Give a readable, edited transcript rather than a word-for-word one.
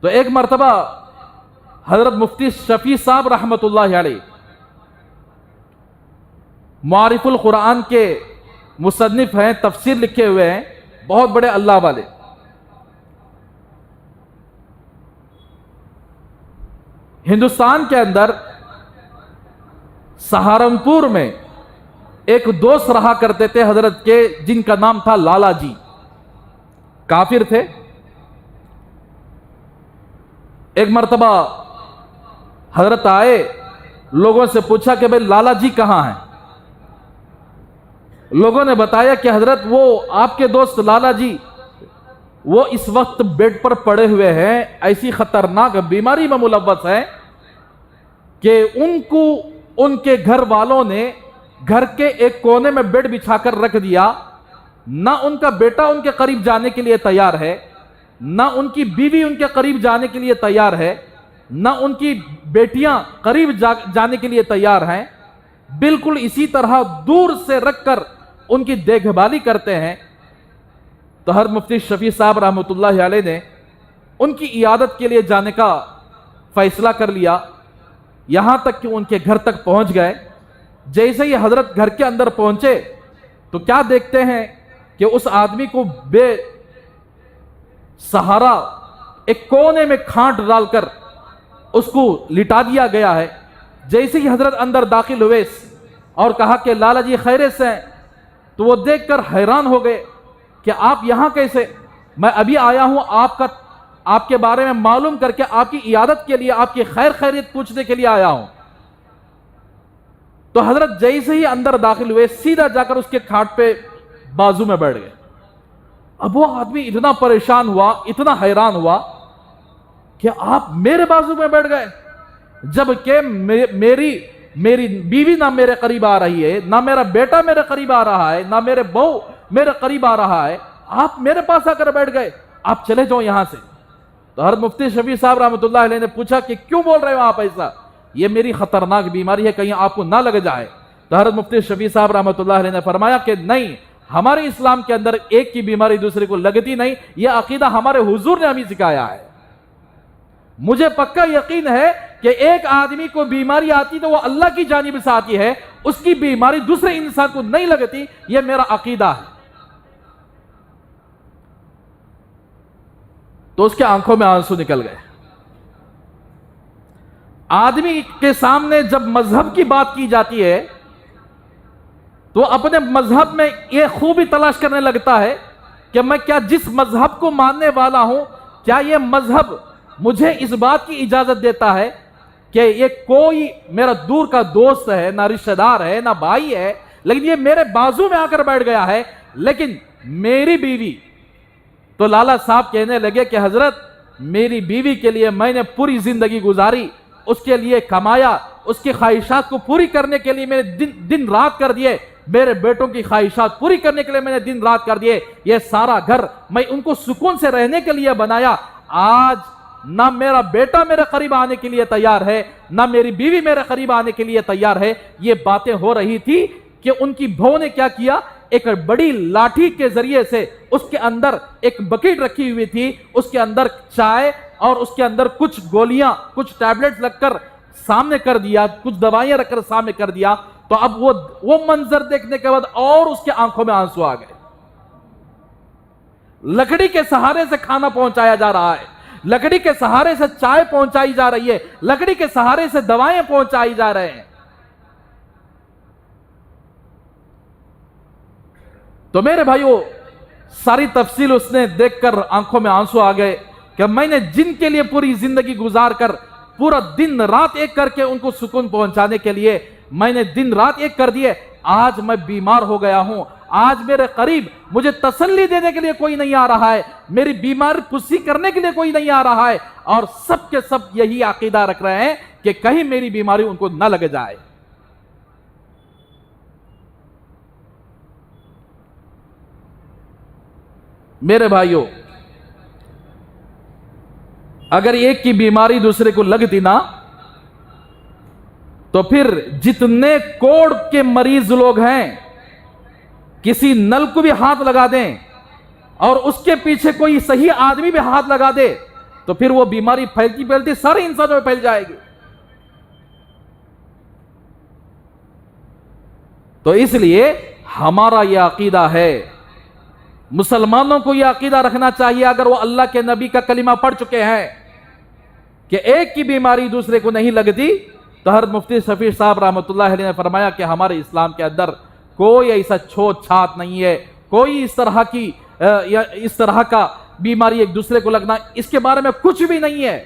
تو ایک مرتبہ حضرت مفتی شفیع صاحب رحمۃ اللہ علیہ معارف القرآن کے مصنف ہیں، تفسیر لکھے ہوئے ہیں، بہت بڑے اللہ والے. ہندوستان کے اندر سہارنپور میں ایک دوست رہا کرتے تھے حضرت کے، جن کا نام تھا لالا جی. کافر تھے. ایک مرتبہ حضرت آئے، لوگوں سے پوچھا کہ بھئی لالا جی کہاں ہیں؟ لوگوں نے بتایا کہ حضرت وہ آپ کے دوست لالا جی وہ اس وقت بیڈ پر پڑے ہوئے ہیں، ایسی خطرناک بیماری میں ملوث ہیں کہ ان کو ان کے گھر والوں نے گھر کے ایک کونے میں بیڈ بچھا کر رکھ دیا. نہ ان کا بیٹا ان کے قریب جانے کے لیے تیار ہے، نہ ان کی بیوی ان کے قریب جانے کے لیے تیار ہے، نہ ان کی بیٹیاں قریب جانے کے لیے تیار ہیں. بالکل اسی طرح دور سے رکھ کر ان کی دیکھ بھالی کرتے ہیں. تو حضرت مفتی شفیع صاحب رحمۃ اللہ علیہ نے ان کی عیادت کے لیے جانے کا فیصلہ کر لیا. یہاں تک کہ ان کے گھر تک پہنچ گئے. جیسے ہی حضرت گھر کے اندر پہنچے تو کیا دیکھتے ہیں کہ اس آدمی کو بے سہارا ایک کونے میں کھانٹ ڈال کر اس کو لٹا دیا گیا ہے. جیسے ہی حضرت اندر داخل ہوئے اور کہا کہ لالا جی خیریت سے ہیں، تو وہ دیکھ کر حیران ہو گئے کہ آپ یہاں کیسے؟ میں ابھی آیا ہوں آپ کے بارے میں معلوم کر کے آپ کی عیادت کے لیے، آپ کی خیر خیریت پوچھنے کے لیے آیا ہوں. تو حضرت جیسے ہی اندر داخل ہوئے سیدھا جا کر اس کے کھاٹ پہ بازو میں بیٹھ گئے. اب وہ آدمی اتنا پریشان ہوا، اتنا حیران ہوا کہ آپ میرے بازو میں بیٹھ گئے، جبکہ میری بیوی نہ میرے قریب آ رہی ہے، نہ میرا بیٹا میرے قریب آ رہا ہے، نہ میرے بہو میرے قریب آ رہا ہے، آپ میرے پاس آ کر بیٹھ گئے، آپ چلے جاؤ یہاں سے. تو حضرت مفتی شفیع صاحب رحمۃ اللہ علیہ نے پوچھا کہ کیوں بول رہے ہو آپ ایسا؟ یہ میری خطرناک بیماری ہے، کہیں آپ کو نہ لگ جائے. تو حضرت مفتی شفیع صاحب رحمۃ اللہ علیہ نے فرمایا کہ نہیں، ہمارے اسلام کے اندر ایک کی بیماری دوسرے کو لگتی نہیں. یہ عقیدہ ہمارے حضور نے ہمیں سکھایا ہے. مجھے پکا یقین ہے کہ ایک آدمی کو بیماری آتی تو وہ اللہ کی جانب سے آتی ہے، اس کی بیماری دوسرے انسان کو نہیں لگتی. یہ میرا عقیدہ ہے. تو اس کے آنکھوں میں آنسو نکل گئے. آدمی کے سامنے جب مذہب کی بات کی جاتی ہے تو اپنے مذہب میں یہ خوبی تلاش کرنے لگتا ہے کہ میں کیا جس مذہب کو ماننے والا ہوں، کیا یہ مذہب مجھے اس بات کی اجازت دیتا ہے کہ یہ کوئی میرا دور کا دوست ہے، نہ رشتہ دار ہے، نہ بھائی ہے، لیکن یہ میرے بازو میں آ کر بیٹھ گیا ہے. لیکن میری بیوی، تو لالا صاحب کہنے لگے کہ حضرت میری بیوی کے لیے میں نے پوری زندگی گزاری، اس کے لیے کمایا، اس کی خواہشات کو پوری کرنے کے لیے میں نے دن رات کر دیے، میرے بیٹوں کی خواہشات پوری کرنے کے لیے میں نے دن رات کر دیے. یہ سارا گھر میں ان کو سکون سے رہنے کے لیے بنایا. آج نہ میرا بیٹا میرے قریب آنے کے لیے تیار ہے، نہ میری بیوی میرے قریب آنے کے لیے تیار ہے. یہ باتیں ہو رہی تھی کہ ان کی بہو نے کیا کیا، ایک بڑی لاٹھی کے ذریعے سے اس کے اندر ایک بکیٹ رکھی ہوئی تھی، اس کے اندر چائے اور اس کے اندر کچھ گولیاں، کچھ ٹیبلٹس رکھ کر سامنے کر دیا، کچھ دوائیاں رکھ کر سامنے کر دیا. تو اب وہ منظر دیکھنے کے بعد اور اس کے آنکھوں میں آنسو آ گئے. لکڑی کے سہارے سے کھانا پہنچایا جا رہا ہے، لکڑی کے سہارے سے چائے پہنچائی جا رہی ہے، لکڑی کے سہارے سے دوائیں پہنچائی جا رہے ہیں. تو میرے بھائیو، ساری تفصیل اس نے دیکھ کر آنکھوں میں آنسو آ گئے کہ میں نے جن کے لیے پوری زندگی گزار کر پورا دن رات ایک کر کے ان کو سکون پہنچانے کے لیے میں نے دن رات ایک کر دیے، آج میں بیمار ہو گیا ہوں، آج میرے قریب مجھے تسلی دینے کے لیے کوئی نہیں آ رہا ہے، میری بیماری پسی کرنے کے لیے کوئی نہیں آ رہا ہے، اور سب کے سب یہی عقیدہ رکھ رہے ہیں کہ کہیں میری بیماری ان کو نہ لگ جائے. میرے بھائیوں، اگر ایک کی بیماری دوسرے کو لگتی نا تو پھر جتنے کوڑ کے مریض لوگ ہیں، کسی نل کو بھی ہاتھ لگا دیں اور اس کے پیچھے کوئی صحیح آدمی بھی ہاتھ لگا دے تو پھر وہ بیماری پھیلتی پھیلتی سارے انسانوں میں پھیل جائے گی. تو اس لیے ہمارا یہ عقیدہ ہے، مسلمانوں کو یہ عقیدہ رکھنا چاہیے اگر وہ اللہ کے نبی کا کلمہ پڑھ چکے ہیں کہ ایک کی بیماری دوسرے کو نہیں لگتی. تو حضرت مفتی شفیع صاحب رحمۃ اللہ علیہ نے فرمایا کہ ہمارے اسلام کے اندر کوئی ایسا چھوت چھات نہیں ہے، کوئی اس طرح کی یا اس طرح کا بیماری ایک دوسرے کو لگنا، اس کے بارے میں کچھ بھی نہیں ہے.